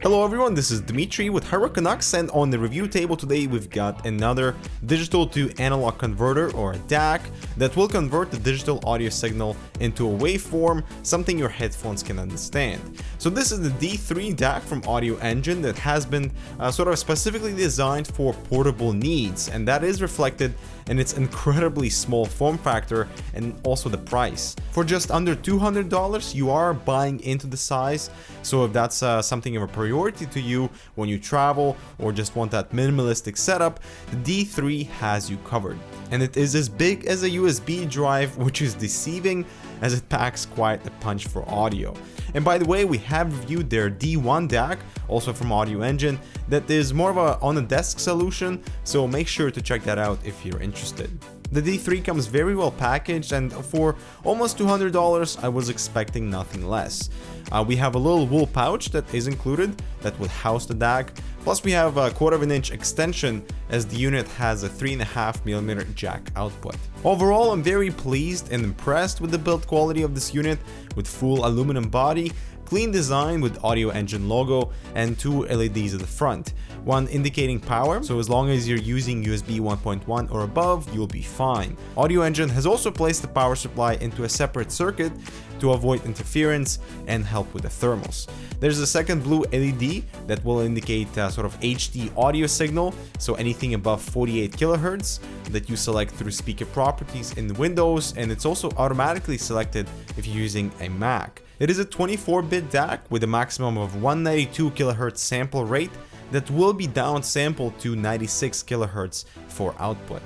Hello everyone, this is Dimitri with Canucks, and on the review table today we've got another digital to analog converter, or a DAC, that will convert the digital audio signal into a waveform, something your headphones can understand. So this is the D3 DAC from Audioengine that has been sort of specifically designed for portable needs, and that is reflected in its incredibly small form factor and also the price. For just under $200 you are buying into the size, so if that's something of a priority to you when you travel or just want that minimalistic setup, the D3 has you covered. And it is as big as a USB drive, which is deceiving as it packs quite a punch for audio. And by the way, we have reviewed their D1 DAC, also from Audioengine, that is more of a on-a-desk solution, so make sure to check that out if you're interested. The D3 comes very well packaged, and for almost $200 I was expecting nothing less. We have a little wool pouch that is included that will house the DAC, plus we have a 1/4 inch extension as the unit has a 3.5mm jack output. Overall, I'm very pleased and impressed with the build quality of this unit, with full aluminum body, clean design with Audioengine logo, and 2 LEDs at the front, one indicating power, so as long as you're using USB 1.1 or above, you'll be fine. Audioengine has also placed the power supply into a separate circuit to avoid interference and help with the thermals. There's a second blue LED that will indicate sort of HD audio signal, so anything above 48 kHz that you select through speaker properties in Windows, and it's also automatically selected if you're using a Mac. It is a 24-bit DAC with a maximum of 192 kHz sample rate that will be downsampled to 96 kHz for output.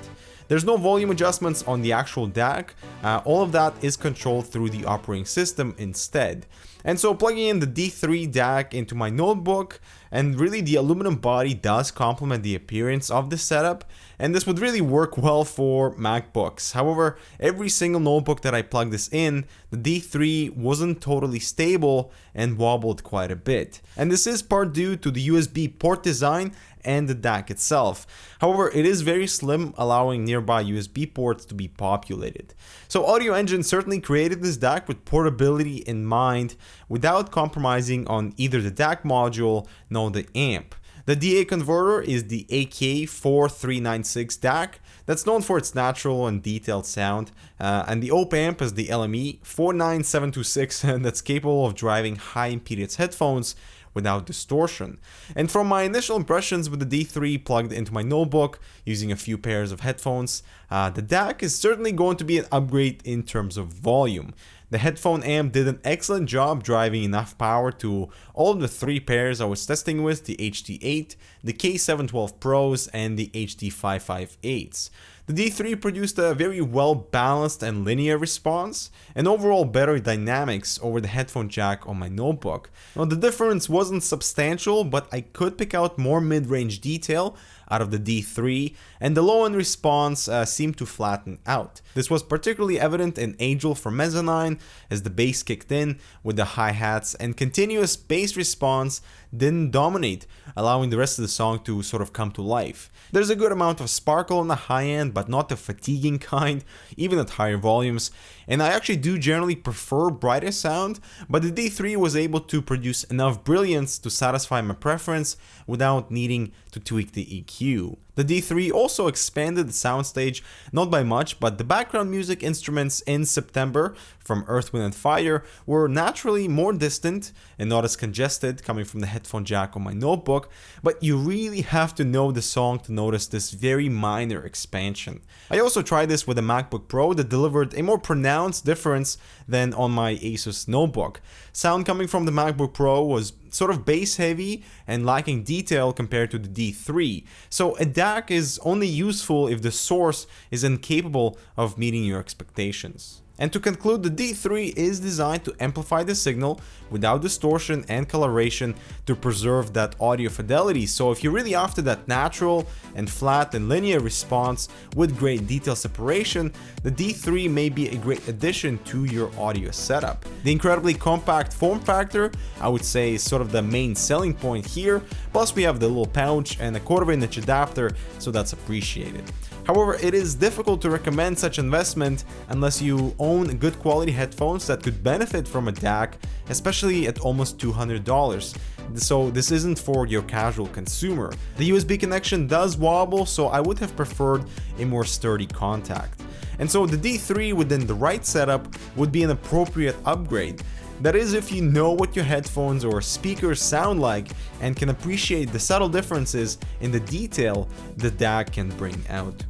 There's no volume adjustments on the actual DAC, all of that is controlled through the operating system instead. And so plugging in the D3 DAC into my notebook, and really the aluminum body does complement the appearance of the setup, and this would really work well for MacBooks. However, every single notebook that I plugged this in, the D3 wasn't totally stable and wobbled quite a bit. And this is part due to the USB port design and the DAC itself. However, it is very slim, allowing nearby USB ports to be populated. So Audioengine certainly created this DAC with portability in mind, without compromising on either the DAC module nor the amp. The DA converter is the AK4396 DAC, that's known for its natural and detailed sound, and the OPAMP is the LME49726 that's capable of driving high impedance headphones without distortion. And from my initial impressions with the D3 plugged into my notebook using a few pairs of headphones, the DAC is certainly going to be an upgrade in terms of volume. The headphone amp did an excellent job driving enough power to all of the 3 pairs I was testing with, the HD8, the K712 Pros, and the HD558s. The D3 produced a very well balanced and linear response, and overall better dynamics over the headphone jack on my notebook. Now, the difference wasn't substantial, but I could pick out more mid-range detail out of the D3, and the low-end response seemed to flatten out. This was particularly evident in Angel for Mezzanine, as the bass kicked in with the hi-hats, and continuous bass response didn't dominate, allowing the rest of the song to sort of come to life. There's a good amount of sparkle on the high end, but not the fatiguing kind, even at higher volumes, and I actually do generally prefer brighter sound, but the D3 was able to produce enough brilliance to satisfy my preference without needing to tweak the EQ. The D3 also expanded the soundstage, not by much, but the background music instruments in September from Earth, Wind & Fire were naturally more distant and not as congested coming from the headphone jack on my notebook, but you really have to know the song to notice this very minor expansion. I also tried this with a MacBook Pro that delivered a more pronounced difference than on my Asus notebook. Sound coming from the MacBook Pro was sort of bass heavy and lacking detail compared to the D3, so a DAC is only useful if the source is incapable of meeting your expectations. And to conclude, the D3 is designed to amplify the signal without distortion and coloration to preserve that audio fidelity. So if you're really after that natural and flat and linear response with great detail separation, the D3 may be a great addition to your audio setup. The incredibly compact form factor, I would say, is sort of the main selling point here. Plus we have the little pouch and a 1/4 inch adapter, so that's appreciated. However, it is difficult to recommend such investment unless you own good quality headphones that could benefit from a DAC, especially at almost $200. So this isn't for your casual consumer. The USB connection does wobble, so I would have preferred a more sturdy contact. And so the D3 within the right setup would be an appropriate upgrade. That is, if you know what your headphones or speakers sound like and can appreciate the subtle differences in the detail the DAC can bring out.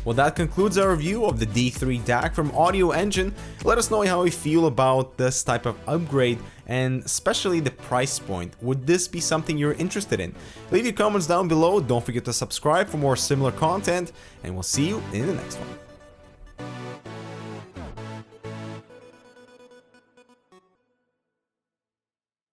Well, that concludes our review of the D3 DAC from Audioengine. Let us know how you feel about this type of upgrade and especially the price point. Would this be something you're interested in? Leave your comments down below, don't forget to subscribe for more similar content, and we'll see you in the next one.